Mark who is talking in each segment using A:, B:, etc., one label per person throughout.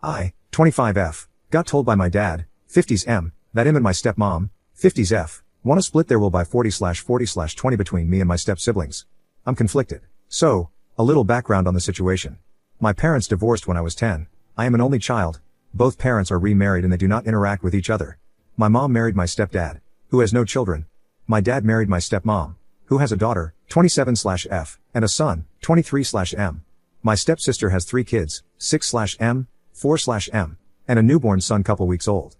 A: I, 25F, got told by my dad, 50s M, that him and my stepmom, 50s F, want to split their will by 40/40/20 between me and my step-siblings. I'm conflicted. So, a little background on the situation. My parents divorced when I was 10. I am an only child. Both parents are remarried and they do not interact with each other. My mom married my stepdad, who has no children. My dad married my stepmom, who has a daughter, 27/F, and a son, 23/M. My stepsister has 3 kids, 6/M, 4/M, and a newborn son couple weeks old.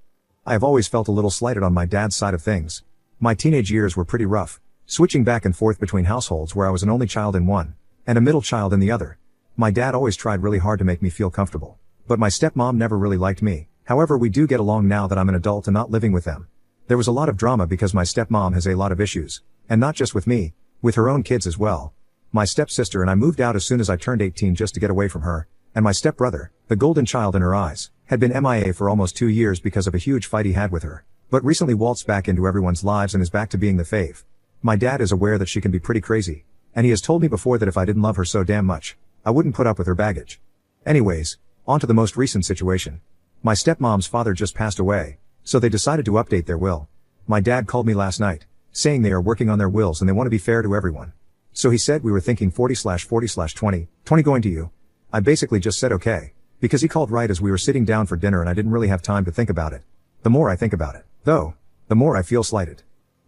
A: I have always felt a little slighted on my dad's side of things. My teenage years were pretty rough, switching back and forth between households where I was an only child in one, and a middle child in the other. My dad always tried really hard to make me feel comfortable. But my stepmom never really liked me. However, we do get along now that I'm an adult and not living with them. There was a lot of drama because my stepmom has a lot of issues. And not just with me, with her own kids as well. My stepsister and I moved out as soon as I turned 18 just to get away from her, and my stepbrother, the golden child in her eyes, had been MIA for almost 2 years because of a huge fight he had with her, but recently waltzed back into everyone's lives and is back to being the fave. My dad is aware that she can be pretty crazy, and he has told me before that if I didn't love her so damn much, I wouldn't put up with her baggage. Anyways, on to the most recent situation. My stepmom's father just passed away, so they decided to update their will. My dad called me last night, saying they are working on their wills and they want to be fair to everyone. So he said we were thinking 40/40/20, 20 going to you. I basically just said okay, because he called right as we were sitting down for dinner and I didn't really have time to think about it. The more I think about it, though, the more I feel slighted.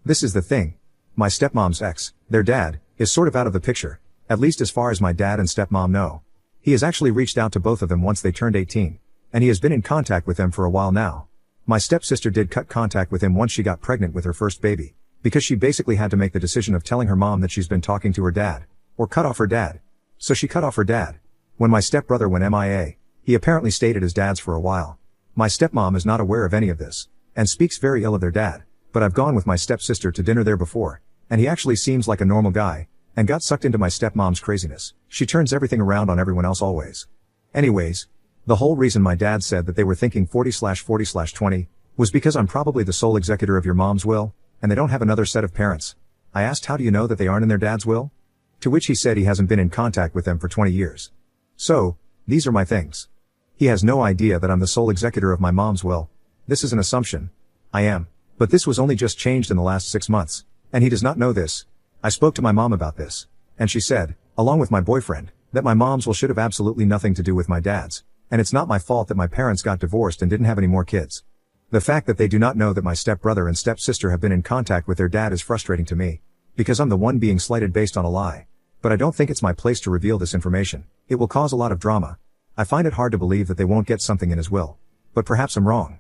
A: This is the thing. My stepmom's ex, their dad, is sort of out of the picture, at least as far as my dad and stepmom know. He has actually reached out to both of them once they turned 18, and he has been in contact with them for a while now. My stepsister did cut contact with him once she got pregnant with her first baby, because she basically had to make the decision of telling her mom that she's been talking to her dad, or cut off her dad. So she cut off her dad. When my stepbrother went MIA, he apparently stayed at his dad's for a while. My stepmom is not aware of any of this, and speaks very ill of their dad, but I've gone with my stepsister to dinner there before, and he actually seems like a normal guy, and got sucked into my stepmom's craziness. She turns everything around on everyone else always. Anyways, the whole reason my dad said that they were thinking 40/40/20 was because I'm probably the sole executor of your mom's will, and they don't have another set of parents. I asked how do you know that they aren't in their dad's will? To which he said he hasn't been in contact with them for 20 years. So, these are my things. He has no idea that I'm the sole executor of my mom's will. This is an assumption. I am. But this was only just changed in the last 6 months, and he does not know this. I spoke to my mom about this, and she said, along with my boyfriend, that my mom's will should have absolutely nothing to do with my dad's, and it's not my fault that my parents got divorced and didn't have any more kids. The fact that they do not know that my stepbrother and stepsister have been in contact with their dad is frustrating to me, because I'm the one being slighted based on a lie. But I don't think it's my place to reveal this information. It will cause a lot of drama. I find it hard to believe that they won't get something in his will. But perhaps I'm wrong.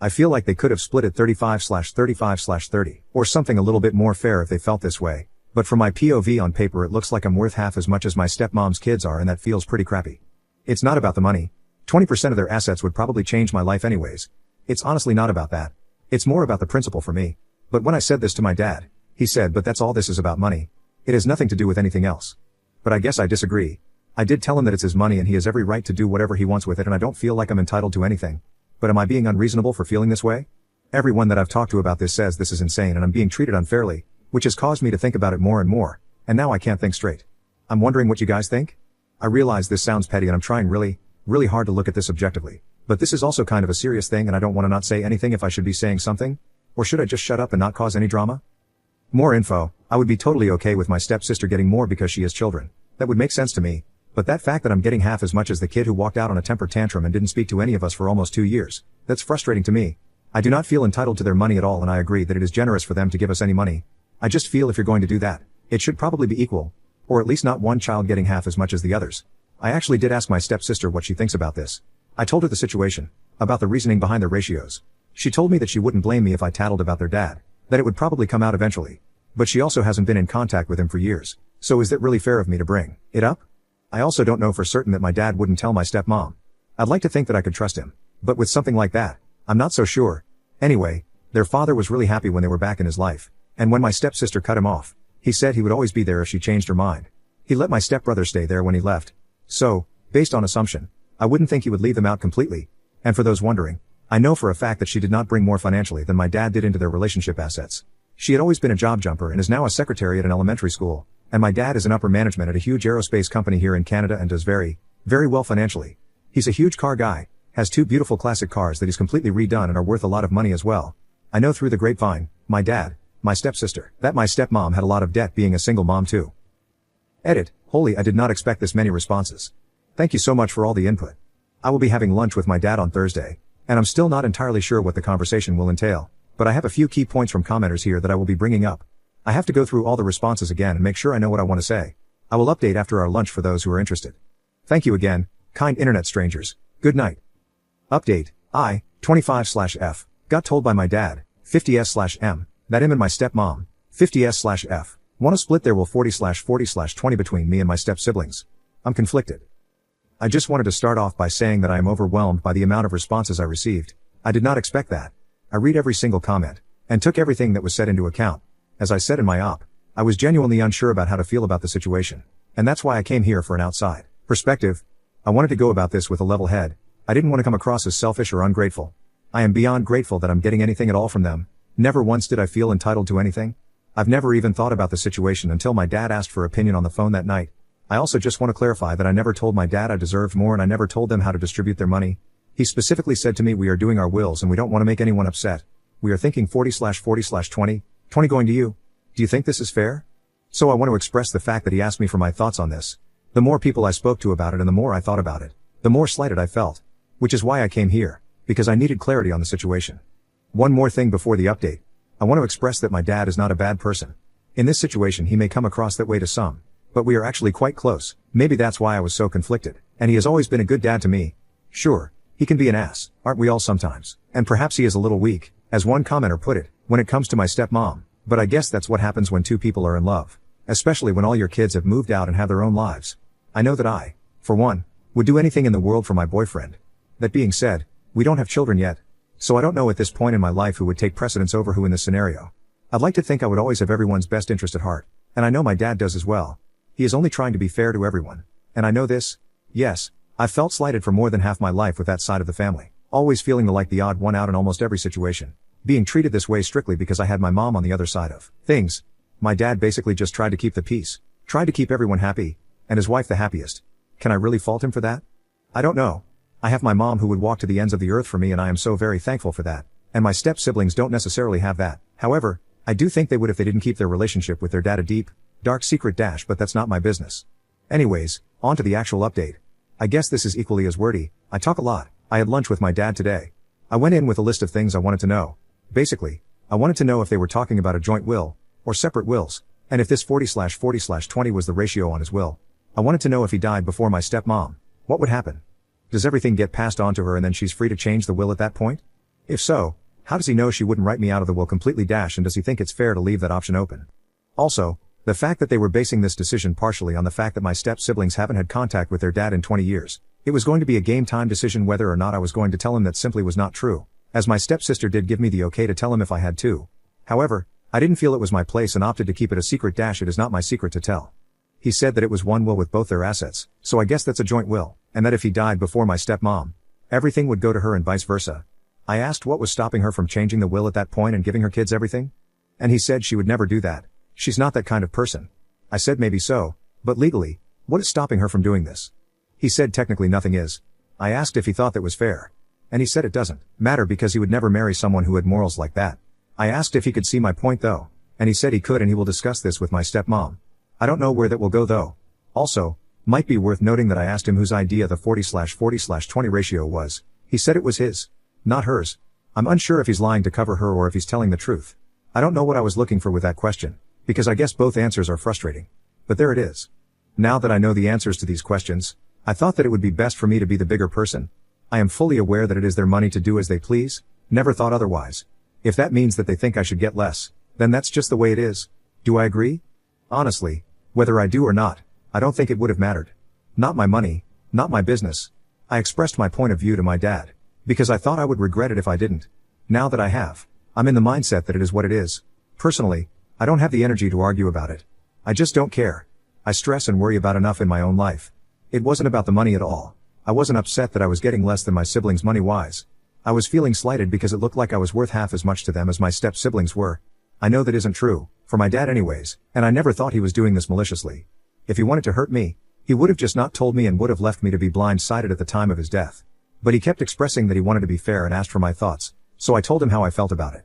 A: I feel like they could have split it 35/35/30, or something a little bit more fair if they felt this way. But from my POV on paper it looks like I'm worth half as much as my stepmom's kids are, and that feels pretty crappy. It's not about the money. 20% of their assets would probably change my life anyways. It's honestly not about that. It's more about the principle for me. But when I said this to my dad, he said, but that's all this is about money. It has nothing to do with anything else. But I guess I disagree. I did tell him that it's his money and he has every right to do whatever he wants with it, and I don't feel like I'm entitled to anything. But am I being unreasonable for feeling this way? Everyone that I've talked to about this says this is insane and I'm being treated unfairly, which has caused me to think about it more and more, and now I can't think straight. I'm wondering what you guys think? I realize this sounds petty and I'm trying really hard to look at this objectively, but this is also kind of a serious thing and I don't want to not say anything if I should be saying something, or should I just shut up and not cause any drama? More info. I would be totally okay with my stepsister getting more because she has children. That would make sense to me. But that fact that I'm getting half as much as the kid who walked out on a temper tantrum and didn't speak to any of us for almost 2 years, that's frustrating to me. I do not feel entitled to their money at all, and I agree that it is generous for them to give us any money. I just feel if you're going to do that, it should probably be equal. Or at least not one child getting half as much as the others. I actually did ask my stepsister what she thinks about this. I told her the situation, about the reasoning behind the ratios. She told me that she wouldn't blame me if I tattled about their dad, that it would probably come out eventually. But she also hasn't been in contact with him for years, so is it really fair of me to bring it up? I also don't know for certain that my dad wouldn't tell my stepmom. I'd like to think that I could trust him, but with something like that, I'm not so sure. Anyway, their father was really happy when they were back in his life, and when my stepsister cut him off, he said he would always be there if she changed her mind. He let my stepbrother stay there when he left. So, based on assumption, I wouldn't think he would leave them out completely. And for those wondering, I know for a fact that she did not bring more financially than my dad did into their relationship assets. She had always been a job jumper and is now a secretary at an elementary school, and my dad is in upper management at a huge aerospace company here in Canada and does very well financially. He's a huge car guy, Has 2 beautiful classic cars that he's completely redone and are worth a lot of money as well. I know through the grapevine, my dad, my stepsister, that my stepmom had a lot of debt being a single mom too. Edit, holy, I did not expect this many responses. Thank you so much for all the input. I will be having lunch with my dad on Thursday, and I'm still not entirely sure what the conversation will entail, but I have a few key points from commenters here that I will be bringing up. I have to go through all the responses again and make sure I know what I want to say. I will update after our lunch for those who are interested. Thank you again, kind internet strangers. Good night. Update, I, 25/F, got told by my dad, 50S/M, that him and my stepmom, 50S/F, want to split their will 40/40/20 between me and my step-siblings. I'm conflicted. I just wanted to start off by saying that I am overwhelmed by the amount of responses I received. I did not expect that. I read every single comment, and took everything that was said into account. As I said in my op, I was genuinely unsure about how to feel about the situation, and that's why I came here for an outside perspective. I wanted to go about this with a level head. I didn't want to come across as selfish or ungrateful. I am beyond grateful that I'm getting anything at all from them. Never once did I feel entitled to anything. I've never even thought about the situation until my dad asked for opinion on the phone that night. I also just want to clarify that I never told my dad I deserved more, and I never told them how to distribute their money. He specifically said to me, we are doing our wills and we don't want to make anyone upset. We are thinking 40/40/20, 20 going to you. Do you think this is fair? So I want to express the fact that he asked me for my thoughts on this. The more people I spoke to about it and the more I thought about it, the more slighted I felt. Which is why I came here, because I needed clarity on the situation. One more thing before the update. I want to express that my dad is not a bad person. In this situation he may come across that way to some, but we are actually quite close. Maybe that's why I was so conflicted, and he has always been a good dad to me. Sure, he can be an ass, aren't we all sometimes? And perhaps he is a little weak, as one commenter put it, when it comes to my stepmom, but I guess that's what happens when two people are in love. Especially when all your kids have moved out and have their own lives. I know that I, for one, would do anything in the world for my boyfriend. That being said, we don't have children yet, so I don't know at this point in my life who would take precedence over who in this scenario. I'd like to think I would always have everyone's best interest at heart, and I know my dad does as well. He is only trying to be fair to everyone. And I know this. Yes, I've felt slighted for more than half my life with that side of the family. Always feeling like the odd one out in almost every situation. Being treated this way strictly because I had my mom on the other side of things. My dad basically just tried to keep the peace. Tried to keep everyone happy, and his wife the happiest. Can I really fault him for that? I don't know. I have my mom who would walk to the ends of the earth for me, and I am so very thankful for that. And my step-siblings don't necessarily have that. However, I do think they would if they didn't keep their relationship with their dad a deep, dark secret dash, but that's not my business. Anyways, on to the actual update. I guess this is equally as wordy. I talk a lot. I had lunch with my dad today. I went in with a list of things I wanted to know. Basically, I wanted to know if they were talking about a joint will, or separate wills, and if this 40/40/20 was the ratio on his will. I wanted to know if he died before my stepmom, what would happen? Does everything get passed on to her and then she's free to change the will at that point? If so, how does he know she wouldn't write me out of the will completely dash, and does he think it's fair to leave that option open? Also, the fact that they were basing this decision partially on the fact that my step-siblings haven't had contact with their dad in 20 years. It was going to be a game time decision whether or not I was going to tell him that simply was not true, as my stepsister did give me the okay to tell him if I had to. However, I didn't feel it was my place and opted to keep it a secret dash. It is not my secret to tell. He said that it was one will with both their assets, so I guess that's a joint will, and that if he died before my stepmom, everything would go to her and vice versa. I asked what was stopping her from changing the will at that point and giving her kids everything? And he said she would never do that. She's not that kind of person. I said maybe so, but legally, what is stopping her from doing this? He said technically nothing is. I asked if he thought that was fair. And he said it doesn't matter because he would never marry someone who had morals like that. I asked if he could see my point though, and he said he could and he will discuss this with my stepmom. I don't know where that will go though. Also, might be worth noting that I asked him whose idea the 40/40/20 ratio was. He said it was his, not hers. I'm unsure if he's lying to cover her or if he's telling the truth. I don't know what I was looking for with that question, because I guess both answers are frustrating. But there it is. Now that I know the answers to these questions, I thought that it would be best for me to be the bigger person. I am fully aware that it is their money to do as they please. Never thought otherwise. If that means that they think I should get less, then that's just the way it is. Do I agree? Honestly, whether I do or not, I don't think it would have mattered. Not my money, not my business. I expressed my point of view to my dad, because I thought I would regret it if I didn't. Now that I have, I'm in the mindset that it is what it is. Personally, I don't have the energy to argue about it. I just don't care. I stress and worry about enough in my own life. It wasn't about the money at all. I wasn't upset that I was getting less than my siblings money-wise. I was feeling slighted because it looked like I was worth half as much to them as my step-siblings were. I know that isn't true, for my dad anyways, and I never thought he was doing this maliciously. If he wanted to hurt me, he would have just not told me and would have left me to be blindsided at the time of his death. But he kept expressing that he wanted to be fair and asked for my thoughts, so I told him how I felt about it.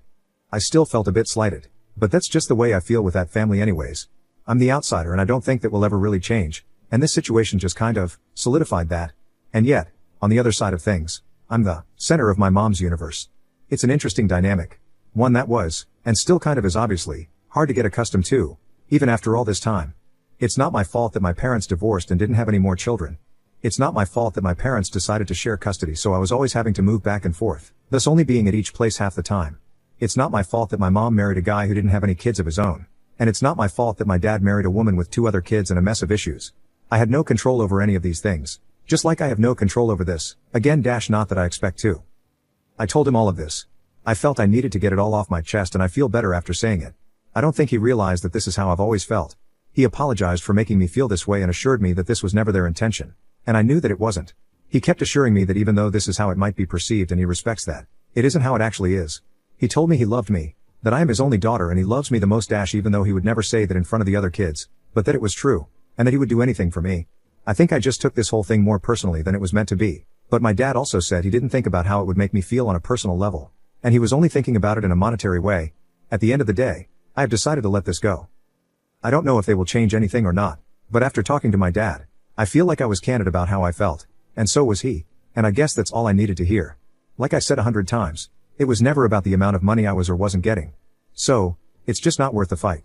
A: I still felt a bit slighted, but that's just the way I feel with that family anyways. I'm the outsider and I don't think that will ever really change, and this situation just kind of solidified that. And yet, on the other side of things, I'm the center of my mom's universe. It's an interesting dynamic. One that was, and still kind of is obviously, hard to get accustomed to, even after all this time. It's not my fault that my parents divorced and didn't have any more children. It's not my fault that my parents decided to share custody, so I was always having to move back and forth, thus only being at each place half the time. It's not my fault that my mom married a guy who didn't have any kids of his own. And it's not my fault that my dad married a woman with 2 other kids and a mess of issues. I had no control over any of these things. Just like I have no control over this, again not that I expect to. I told him all of this. I felt I needed to get it all off my chest and I feel better after saying it. I don't think he realized that this is how I've always felt. He apologized for making me feel this way and assured me that this was never their intention. And I knew that it wasn't. He kept assuring me that even though this is how it might be perceived and he respects that, it isn't how it actually is. He told me he loved me, that I am his only daughter and he loves me the most even though he would never say that in front of the other kids, but that it was true, and that he would do anything for me. I think I just took this whole thing more personally than it was meant to be, but my dad also said he didn't think about how it would make me feel on a personal level, and he was only thinking about it in a monetary way. At the end of the day, I have decided to let this go. I don't know if they will change anything or not, but after talking to my dad, I feel like I was candid about how I felt, and so was he, and I guess that's all I needed to hear. Like I said 100 times, it was never about the amount of money I was or wasn't getting. So, it's just not worth the fight.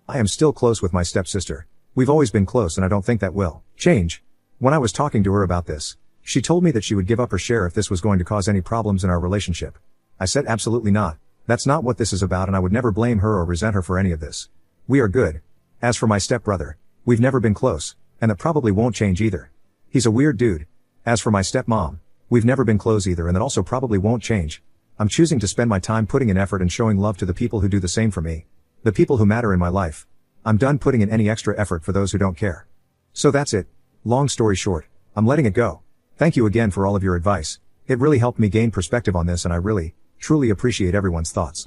A: I am still close with my stepsister. We've always been close and I don't think that will change. When I was talking to her about this, she told me that she would give up her share if this was going to cause any problems in our relationship. I said absolutely not. That's not what this is about and I would never blame her or resent her for any of this. We are good. As for my stepbrother, we've never been close, and that probably won't change either. He's a weird dude. As for my stepmom, we've never been close either and that also probably won't change. I'm choosing to spend my time putting in effort and showing love to the people who do the same for me. The people who matter in my life. I'm done putting in any extra effort for those who don't care. So that's it. Long story short, I'm letting it go. Thank you again for all of your advice. It really helped me gain perspective on this and I really, truly appreciate everyone's thoughts.